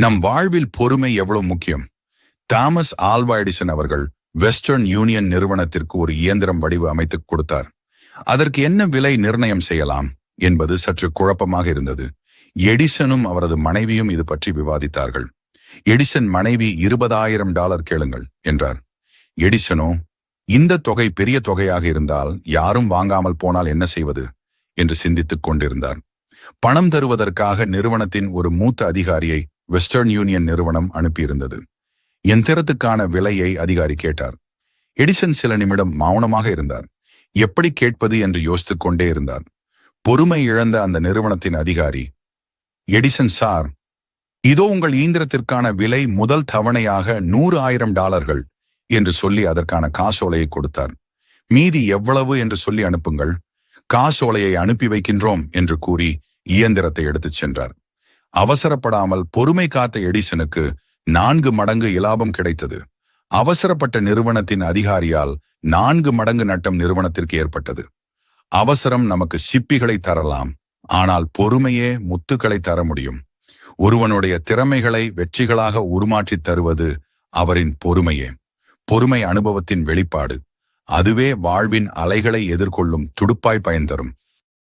நம் வாழ்வில் பொறுமை எவ்வளவு முக்கியம். தாமஸ் ஆல்வா எடிசன் அவர்கள் வெஸ்டர்ன் யூனியன் நிறுவனத்திற்கு ஒரு இயந்திரம் வடிவு அமைத்துக் கொடுத்தார். அதற்கு என்ன விலை நிர்ணயம் செய்யலாம் என்பது சற்று குழப்பமாக இருந்தது. எடிசனும் அவரது மனைவியும் இது பற்றி விவாதித்தார்கள். எடிசன் மனைவி $20,000 கேளுங்கள் என்றார். எடிசனோ, இந்த தொகை பெரிய தொகையாக இருந்தால் யாரும் வாங்காமல் போனால் என்ன செய்வது என்று சிந்தித்துக் கொண்டிருந்தார். பணம் தருவதற்காக நிறுவனத்தின் ஒரு மூத்த அதிகாரியை வெஸ்டர்ன் யூனியன் நிறுவனம் அனுப்பியிருந்தது. எந்திரத்துக்கான விலையை அதிகாரி கேட்டார். எடிசன் சில நிமிடம் மௌனமாக இருந்தார். எப்படி கேட்பது என்று யோசித்துக் கொண்டே இருந்தார். பொறுமை இழந்த அந்த நிறுவனத்தின் அதிகாரி, எடிசன் சார், இதோ உங்கள் இயந்திரத்திற்கான விலை முதல் தவணையாக $100,000 என்று சொல்லி அதற்கான காசோலையை கொடுத்தார். மீதி எவ்வளவு என்று சொல்லி அனுப்புங்கள். காசோலையை அனுப்பி வைக்கின்றோம் என்று கூறி இயந்திரத்தை எடுத்துச் சென்றார். அவசரப்படாமல் பொறுமை காத்த எடிசனுக்கு 4 மடங்கு இலாபம் கிடைத்தது. அவசரப்பட்ட நிறுவனத்தின் அதிகாரியால் 4 மடங்கு நட்டம் நிறுவனத்திற்கு ஏற்பட்டது. அவசரம் நமக்கு சிப்பிகளை தரலாம், ஆனால் பொறுமையே முத்துக்களை தர முடியும். ஒருவனுடைய திறமைகளை வெற்றிகளாக உருமாற்றித் தருவது அவரின் பொறுமையே. பொறுமை அனுபவத்தின் வெளிப்பாடு. அதுவே வாழ்வின் அலைகளை எதிர்கொள்ளும் துடுப்பாய் பயன் தரும்.